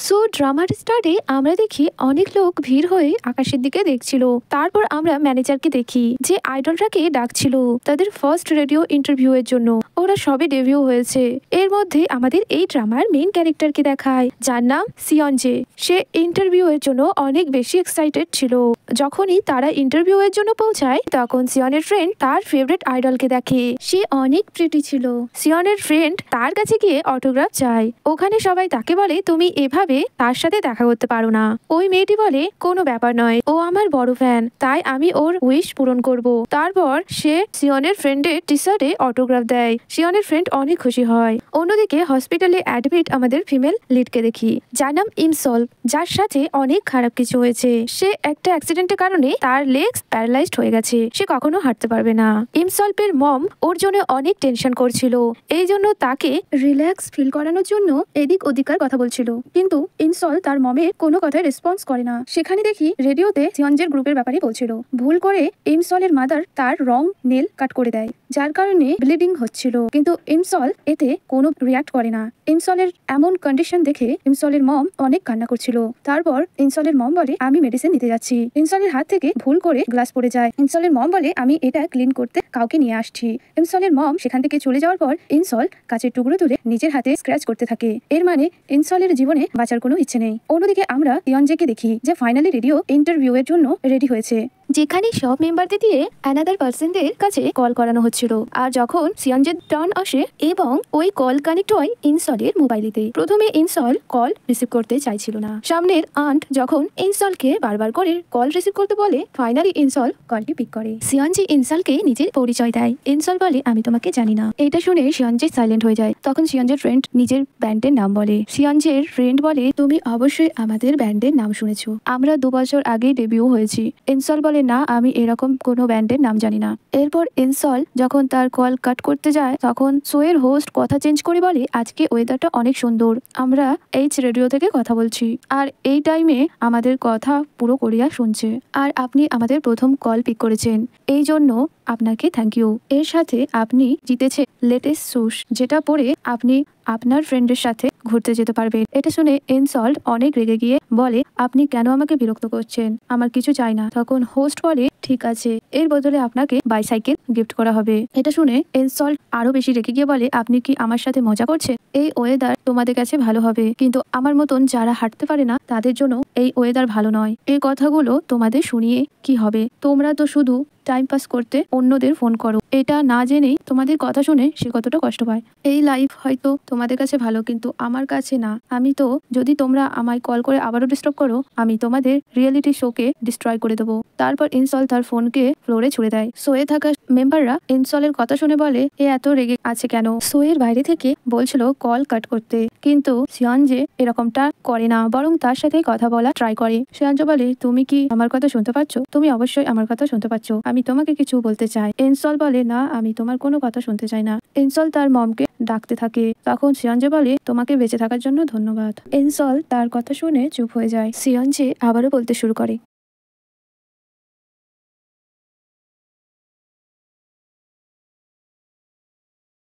So ড্রামার স্টার্টে আমরা দেখি অনেক লোক ভিড় হয়ে আকাশের দিকে দেখছিল। তারপর আমরা ম্যানেজারকে দেখি যে আইডলটাকে ডাকছিল তাদের ফার্স্ট রেডিও ইন্টারভিউ এর জন্য। ওরা সবে ডেবিউ হয়েছে। এর মধ্যে আমাদের এই ড্রামার মেইন ক্যারেক্টারকে দেখায় যার নাম সিয়নজে। সে ইন্টারভিউ এর জন্য অনেক বেশি এক্সাইটেড ছিল। যখনই তারা ইন্টারভিউ এর জন্য পৌঁছায় তখন সিয়নের ফ্রেন্ড তার ফেভারিট আইডলকে দেখে। সে অনেক প্রিটি ছিল। সিয়নের ফ্রেন্ড তার কাছে গিয়ে অটোগ্রাফ চায়। ওখানে সবাই তাকে বলে তুমি এভাবে তার সাথে দেখা করতে পারো না। ওই মেয়েটি বলে কোনো ব্যাপার নয়, ও আমার বড় ফ্যান, তাই আমি ওর উইশ পূরণ করব। তারপর সে সিয়নের ফ্রেন্ডের টি শার্টে অটোগ্রাফ দেয়। সিয়নের ফ্রেন্ড অনেক খুশি হয়। অন্যদিকে হসপিটালে অ্যাডমিট আমাদের ফিমেল লিডকে দেখি যার নাম ইনসল, যার সাথে অনেক খারাপ কিছু হয়েছে। সে একটা অ্যাক্সিডেন্টের কারণে তার লেগস প্যারালাইজড হয়ে গেছে। সে কখনো হাঁটতে পারবে না। ইমসলপের মম ওর জন্য অনেক টেনশন করছিল। এই জন্য তাকে রিল্যাক্স ফিল করানোর জন্য এদিক ওদিকার কথা বলছিল, কিন্তু ইনসল তার মমের কোনো কথায় রেসপন্স করে না। সেখানে দেখি রেডিওতে সিয়নজের গ্রুপের ব্যাপারে বলছিল। ভুল করে ইনসলের মাদার তার রং নেল কাট করে দেয়, যার কারণে ব্লিডিং হচ্ছিল, কিন্তু ইনসল এতে কোনো রিয়াক্ট করে না। ইনসলের এমন কন্ডিশন দেখে ইনসলের মম অনেক কান্না করছিল। তারপর ইনসলের মম বলে আমি মেডিসিন নিতে যাচ্ছি। ইনসলের হাত থেকে ভুল করে গ্লাস পড়ে যায়। ইনসলের মম বলে আমি এটা ক্লিন করতে কাউকে নিয়ে আসছি। ইনসলের মম সেখান থেকে চলে যাওয়ার পর ইনসল কাচের টুকরো তুলে নিজের হাতে স্ক্র্যাচ করতে থাকে। এর মানে ইনসলের জীবনে বাঁচার কোনো ইচ্ছে নেই। অন্যদিকে আমরা সিয়নজেকে দেখি যে ফাইনালি রেডিও ইন্টারভিউ এর জন্য রেডি হয়েছে, যেখানে সব মেম্বারদের দিয়ে অ্যানাদার পার্সনদের কাছে কল করানো হচ্ছিল। আর যখন সিয়নজের টার্ন আসে এবং ওই কল কানেক্ট হয় ইনসলের মোবাইলেতে। প্রথমে ইনসল কল রিসিভ করতে চাইছিল না। সামনের আন্ট যখন ইনসলকে বারবার করে কল রিসিভ করতে বলে ফাইনালি ইনসল কলটি পিক করে। সিয়নজি ইনসলকে নিজের পরিচয় দেয়। ইনসল বলে আমি তোমাকে জানি না। এটা শুনে সিয়নজি সাইলেন্ট হয়ে যায়। তখন সিয়নজের ফ্রেন্ড নিজের ব্যান্ডের নাম বলে। সিয়নজের ফ্রেন্ড বলে তুমি অবশ্যই আমাদের ব্যান্ডের নাম শুনেছো, আমরা 2 বছর আগে ডেবিউ হয়েছি। ইনসল বলে না, আমি এরকম কোনো ব্যান্ডের নাম জানি না। এরপর ইনসল যখন তার কল কাট করতে যায় তখন শোয়ের হোস্ট কথা চেঞ্জ করে বলে আজকে ওয়েদারটা অনেক সুন্দর, আমরা এইচ রেডিও থেকে কথা বলছি, আর এই টাইমে আমাদের কথা পুরো কোরিয়া শুনছে, আর আপনি আমাদের প্রথম কল পিক করেছেন, এই জন্য আপনাকে থ্যাংক ইউ। এর সাথে আপনি জিতেছে লেটেস্ট শুজ, যেটা পরে আপনি আপনার ফ্রেন্ডের সাথে ঘুরতে যেতে পারবেন। এটা শুনে ইনসল্ট অনেক রেগে গিয়ে বলে আপনি কেন আমাকে বিরক্ত করছেন, আমার কিছু চাই না। তখন হোস্ট বলে ঠিক আছে, এর বদলে আপনাকে বাইসাইকেল গিফট করা হবে। এটা শুনে ইনসল্ট আরো বেশি রেগে গিয়ে বলে আপনি কি আমার সাথে মজা করছেন? এই ওয়েদার তোমাদের কাছে ভালো হবে, কিন্তু আমার মতন যারা হাঁটতে পারে না তাদের জন্য এই ওয়েদার ভালো নয়। এই কথাগুলো তোমাদের শুনিয়ে কি হবে, তোমরা তো শুধু টাইম পাস করতে অন্যদের ফোন করো, এটা না জেনেই তোমাদের কথা শুনে সে কতটা কষ্ট পায়। এই লাইফ হয়তো তোমাদের কাছে ভালো, কিন্তু আমার কাছে না। আমি তো যদি তোমরা আমায় কল করে আবারও ডিস্টার্ব করো, আমি তোমাদের রিয়েলিটি শোকে ডিস্ট্রয় করে দেবো। তারপর ইনসল তার ফোনকে ফ্লোরে ছুড়ে দেয়। শোয়ে থাকা মেম্বাররা ইনসলের কথা শুনে বলে এ এত রেগে আছে কেন? শোয়ের বাইরে থেকে বলছিল কল কাট করতে, কিন্তু সিয়নজে এরকমটা করে না, বরং তার সাথে কথা বলা ট্রাই করে। সিয়নজে বলে তুমি কি আমার কথা শুনতে পাচ্ছ? তুমি অবশ্যই আমার কথা শুনতে পাচ্ছ, আমি তোমাকে কিছু বলতে চাই। ইনসল বলে না, আমি তোমার কোনো কথা শুনতে চাই না। ইনসল তার মমকে ডাকতে থাকে। তখন সিয়নজে বলে তোমাকে বেঁচে থাকার জন্য ধন্যবাদ। ইনসল তার কথা শুনে চুপ হয়ে যায়। সিয়নজে আবারও বলতে শুরু করে